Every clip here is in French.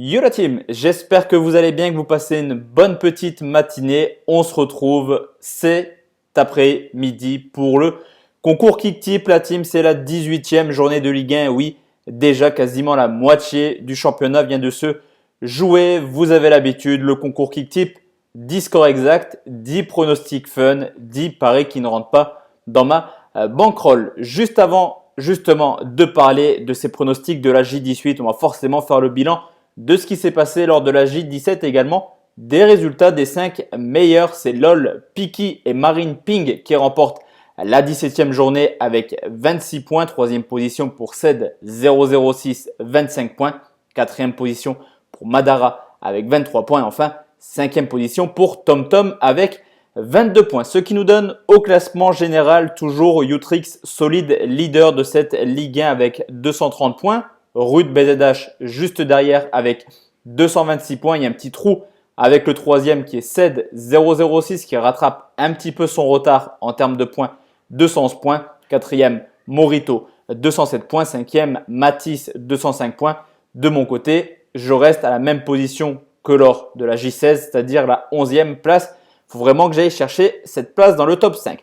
Yo la team, j'espère que vous allez bien, que vous passez une bonne petite matinée. On se retrouve cet après-midi pour le concours Kicktip. La team, c'est la 18e journée de Ligue 1. Oui, déjà quasiment la moitié du championnat vient de se jouer. Vous avez l'habitude, le concours Kicktip, 10 scores exacts, 10 pronostics fun, 10 paris qui ne rentrent pas dans ma bankroll. Juste avant justement de parler de ces pronostics de la J18, on va forcément faire le bilan de ce qui s'est passé lors de la J17 également, des résultats des 5 meilleurs. C'est LOL, Piki et Marine Ping qui remportent la 17e journée avec 26 points. 3e position pour Ced 006, 25 points. 4e position pour Madara avec 23 points. Et enfin, 5e position pour TomTom avec 22 points. Ce qui nous donne au classement général toujours Utrix solide leader de cette Ligue 1 avec 230 points. Rude BZH juste derrière avec 226 points. Il y a un petit trou avec le troisième qui est Ced 006 qui rattrape un petit peu son retard en termes de points, 211 points. Quatrième Morito 207 points. Cinquième Matisse 205 points. De mon côté, je reste à la même position que lors de la J16, c'est-à-dire la 11e place. Il faut vraiment que j'aille chercher cette place dans le top 5.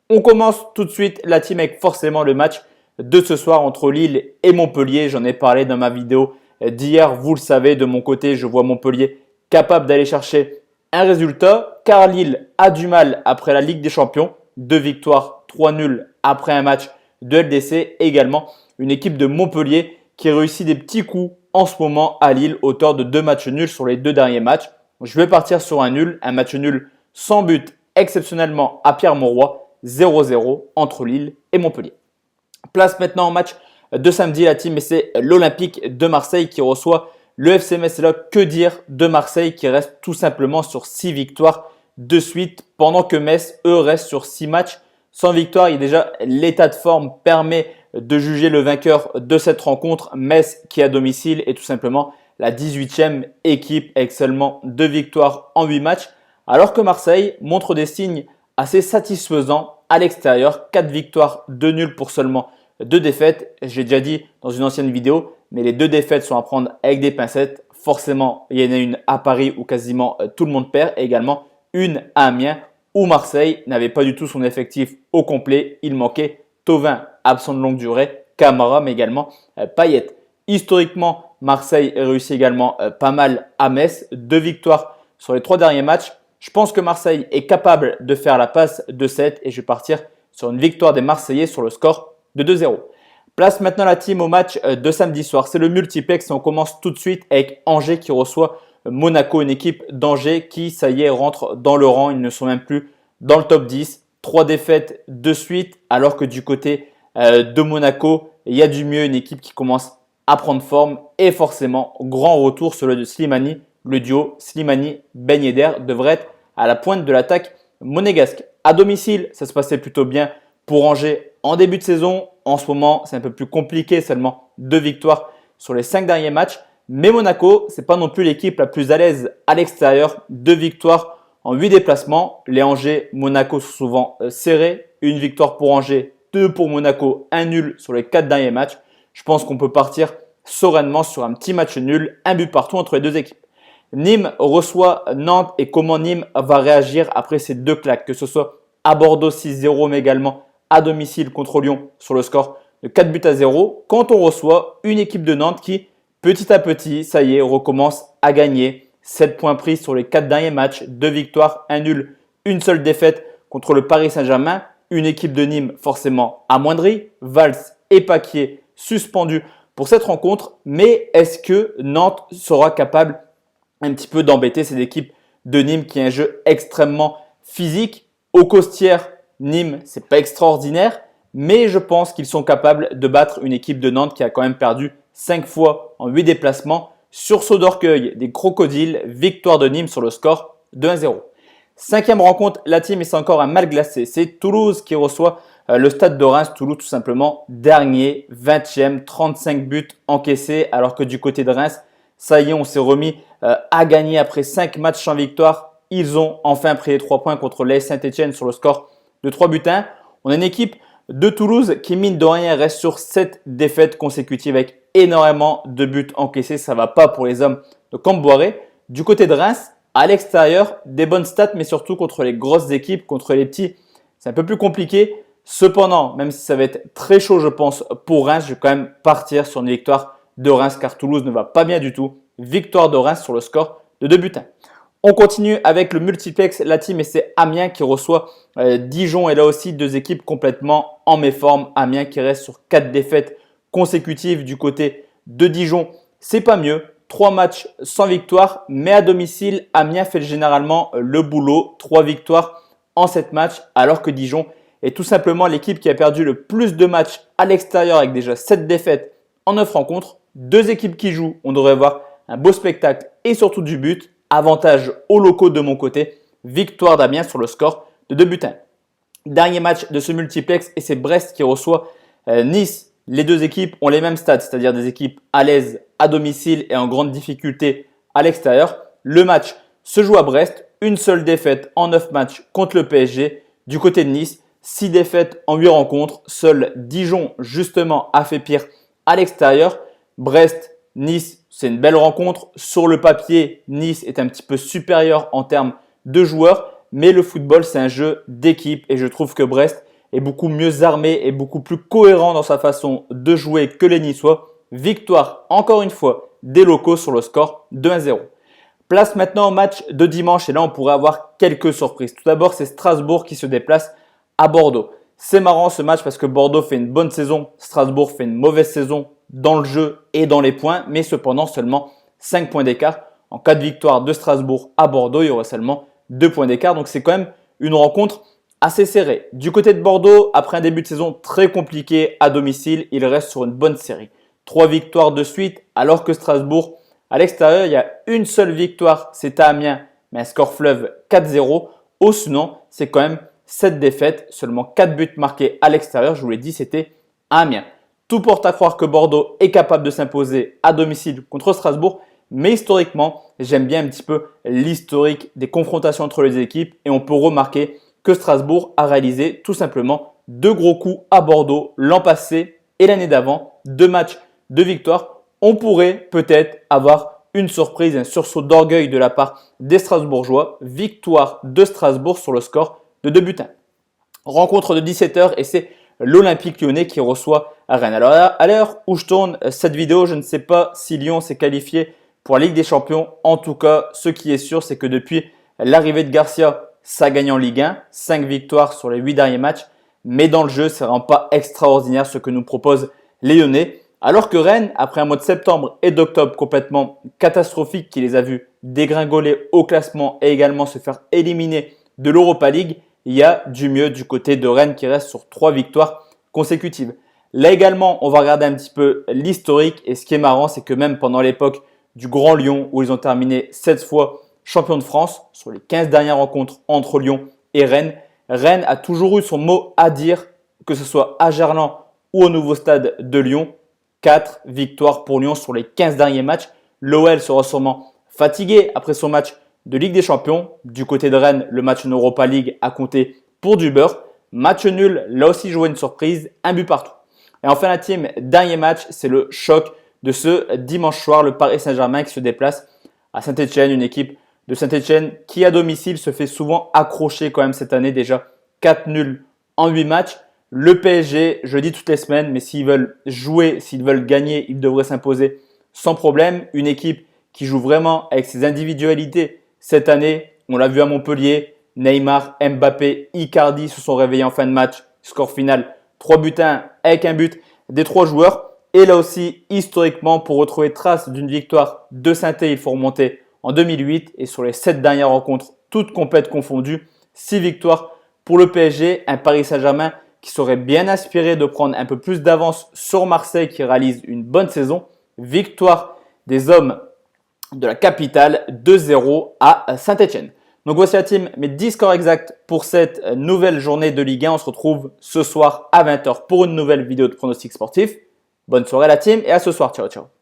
On commence tout de suite la team avec forcément le match de ce soir entre Lille et Montpellier. J'en ai parlé dans ma vidéo d'hier. Vous le savez, de mon côté, je vois Montpellier capable d'aller chercher un résultat car Lille a du mal après la Ligue des Champions. 2 victoires, 3 nuls après un match de LDC. Également, une équipe de Montpellier qui réussit des petits coups en ce moment à Lille, auteur de 2 matchs nuls sur les 2 derniers matchs. Je vais partir sur un nul, un match nul sans but exceptionnellement à Pierre-Mauroy, 0-0 entre Lille et Montpellier. Place maintenant au match de samedi la team et c'est l'Olympique de Marseille qui reçoit le FC Metz. Là, que dire de Marseille qui reste tout simplement sur 6 victoires de suite pendant que Metz, eux, restent sur 6 matchs sans victoire. Il y a déjà l'état de forme permet de juger le vainqueur de cette rencontre. Metz qui est à domicile est tout simplement la 18e équipe avec seulement 2 victoires en 8 matchs. Alors que Marseille montre des signes assez satisfaisants à l'extérieur. 4 victoires, 2 nuls pour seulement 2 défaites. J'ai déjà dit dans une ancienne vidéo, mais les 2 défaites sont à prendre avec des pincettes. Forcément, il y en a une à Paris où quasiment tout le monde perd et également une à Amiens où Marseille n'avait pas du tout son effectif au complet. Il manquait Thauvin, absent de longue durée, Camara, mais également Payet. Historiquement, Marseille réussit également pas mal à Metz. 2 victoires sur les 3 derniers matchs. Je pense que Marseille est capable de faire la passe de 7 et je vais partir sur une victoire des Marseillais sur le score de 2-0. Place maintenant la team au match de samedi soir. C'est le multiplex et on commence tout de suite avec Angers qui reçoit Monaco, une équipe d'Angers qui, ça y est, rentre dans le rang. Ils ne sont même plus dans le top 10. 3 défaites de suite alors que du côté de Monaco, il y a du mieux. Une équipe qui commence à prendre forme et forcément, grand retour sur le de Slimani. Le duo Slimani-Ben Yedder devrait être à la pointe de l'attaque monégasque. À domicile, ça se passait plutôt bien pour Angers en début de saison. En ce moment, c'est un peu plus compliqué, seulement 2 victoires sur les 5 derniers matchs. Mais Monaco, ce n'est pas non plus l'équipe la plus à l'aise à l'extérieur. 2 victoires en 8 déplacements. Les Angers-Monaco sont souvent serrés. Une victoire pour Angers, 2 pour Monaco, 1 nul sur les 4 derniers matchs. Je pense qu'on peut partir sereinement sur un petit match nul, un but partout entre les deux équipes. Nîmes reçoit Nantes et comment Nîmes va réagir après ces 2 claques, que ce soit à Bordeaux 6-0 mais également à domicile contre Lyon sur le score de 4-0 quand on reçoit une équipe de Nantes qui petit à petit, ça y est, recommence à gagner. 7 points pris sur les 4 derniers matchs, 2 victoires, 1 nul, une seule défaite contre le Paris Saint-Germain. Une équipe de Nîmes forcément amoindrie, Valls et Paquier suspendus pour cette rencontre. Mais est-ce que Nantes sera capable un petit peu d'embêter cette équipe de Nîmes qui a un jeu extrêmement physique? Au Costières, Nîmes, c'est pas extraordinaire, mais je pense qu'ils sont capables de battre une équipe de Nantes qui a quand même perdu 5 fois en 8 déplacements. Sursaut d'orgueil des Crocodiles, victoire de Nîmes sur le score de 1-0. 5e rencontre, la team, et c'est encore un mal glacé. C'est Toulouse qui reçoit le Stade de Reims. Toulouse tout simplement dernier, 20e, 35 buts encaissés, alors que du côté de Reims, ça y est, on s'est remis à gagner après 5 matchs sans victoire. Ils ont enfin pris les 3 points contre l'AS Saint-Etienne sur le score de 3-1. On a une équipe de Toulouse qui, mine de rien, reste sur 7 défaites consécutives avec énormément de buts encaissés. Ça ne va pas pour les hommes de Camboiré. Du côté de Reims, à l'extérieur, des bonnes stats, mais surtout contre les grosses équipes, contre les petits, c'est un peu plus compliqué. Cependant, même si ça va être très chaud, je pense, pour Reims, je vais quand même partir sur une victoire de Reims car Toulouse ne va pas bien du tout. Victoire de Reims sur le score de 2-1. On continue avec le multiplex la team et c'est Amiens qui reçoit Dijon et là aussi deux équipes complètement en méforme. Amiens qui reste sur 4 défaites consécutives du côté de Dijon. C'est pas mieux. 3 matchs sans victoire, mais à domicile, Amiens fait généralement le boulot. 3 victoires en 7 matchs, alors que Dijon est tout simplement l'équipe qui a perdu le plus de matchs à l'extérieur avec déjà 7 défaites en 9 rencontres. Deux équipes qui jouent, on devrait voir un beau spectacle et surtout du but. Avantage aux locaux de mon côté. Victoire d'Amiens sur le score de 2-1. Dernier match de ce multiplex et c'est Brest qui reçoit Nice. Les deux équipes ont les mêmes stats, c'est-à-dire des équipes à l'aise à domicile et en grande difficulté à l'extérieur. Le match se joue à Brest. Une seule défaite en 9 matchs contre le PSG. Du côté de Nice, 6 défaites en 8 rencontres. Seul Dijon, justement, a fait pire à l'extérieur. Brest, Nice, c'est une belle rencontre. Sur le papier, Nice est un petit peu supérieur en termes de joueurs. Mais le football, c'est un jeu d'équipe et je trouve que Brest est beaucoup mieux armé et beaucoup plus cohérent dans sa façon de jouer que les Niçois. Victoire, encore une fois, des locaux sur le score de 1-0. Place maintenant au match de dimanche et là, on pourrait avoir quelques surprises. Tout d'abord, c'est Strasbourg qui se déplace à Bordeaux. C'est marrant ce match parce que Bordeaux fait une bonne saison, Strasbourg fait une mauvaise saison dans le jeu et dans les points, mais cependant seulement 5 points d'écart. En cas de victoire de Strasbourg à Bordeaux, il y aurait seulement 2 points d'écart. Donc c'est quand même une rencontre assez serrée. Du côté de Bordeaux, après un début de saison très compliqué à domicile, il reste sur une bonne série. 3 victoires de suite, alors que Strasbourg, à l'extérieur, il y a une seule victoire, c'est à Amiens, mais un score fleuve 4-0. Au sinon, c'est quand même 7 défaites, seulement 4 buts marqués à l'extérieur. Je vous l'ai dit, c'était à Amiens. Tout porte à croire que Bordeaux est capable de s'imposer à domicile contre Strasbourg. Mais historiquement, j'aime bien un petit peu l'historique des confrontations entre les équipes et on peut remarquer que Strasbourg a réalisé tout simplement 2 gros coups à Bordeaux l'an passé et l'année d'avant. 2 matchs de victoire. On pourrait peut-être avoir une surprise, un sursaut d'orgueil de la part des Strasbourgeois. Victoire de Strasbourg sur le score de 2-1. Rencontre de 17h et c'est l'Olympique Lyonnais qui reçoit Rennes. Alors à l'heure où je tourne cette vidéo, je ne sais pas si Lyon s'est qualifié pour la Ligue des Champions. En tout cas, ce qui est sûr, c'est que depuis l'arrivée de Garcia, ça gagne en Ligue 1. 5 victoires sur les 8 derniers matchs. Mais dans le jeu, ce n'est vraiment pas extraordinaire ce que nous proposent les Lyonnais. Alors que Rennes, après un mois de septembre et d'octobre complètement catastrophique qui les a vus dégringoler au classement et également se faire éliminer de l'Europa League, il y a du mieux du côté de Rennes qui reste sur 3 victoires consécutives. Là également, on va regarder un petit peu l'historique et ce qui est marrant, c'est que même pendant l'époque du Grand Lyon où ils ont terminé 7 fois champion de France sur les 15 dernières rencontres entre Lyon et Rennes, Rennes a toujours eu son mot à dire, que ce soit à Gerland ou au nouveau stade de Lyon. 4 victoires pour Lyon sur les 15 derniers matchs. L'OL sera sûrement fatigué après son match de Ligue des Champions. Du côté de Rennes, le match en Europa League a compté pour du beurre. Match nul, là aussi joué une surprise, un but partout. Et enfin la team, dernier match, c'est le choc de ce dimanche soir, le Paris Saint-Germain qui se déplace à Saint-Etienne, une équipe de Saint-Etienne qui à domicile se fait souvent accrocher quand même cette année, déjà 4 nuls en 8 matchs. Le PSG, je le dis toutes les semaines, mais s'ils veulent jouer, s'ils veulent gagner, ils devraient s'imposer sans problème. Une équipe qui joue vraiment avec ses individualités cette année. On l'a vu à Montpellier, Neymar, Mbappé, Icardi se sont réveillés en fin de match. Score final 3-1 avec un but des 3 joueurs. Et là aussi, historiquement, pour retrouver trace d'une victoire de Saint-Étienne, il faut remonter en 2008. Et sur les 7 dernières rencontres, toutes compètes confondues, 6 victoires pour le PSG, un Paris Saint-Germain qui serait bien aspiré de prendre un peu plus d'avance sur Marseille qui réalise une bonne saison. Victoire des hommes de la capitale 2-0 à Saint-Etienne. Donc voici la team, mes 10 scores exacts pour cette nouvelle journée de Ligue 1. On se retrouve ce soir à 20h pour une nouvelle vidéo de pronostic sportif. Bonne soirée la team et à ce soir. Ciao, ciao.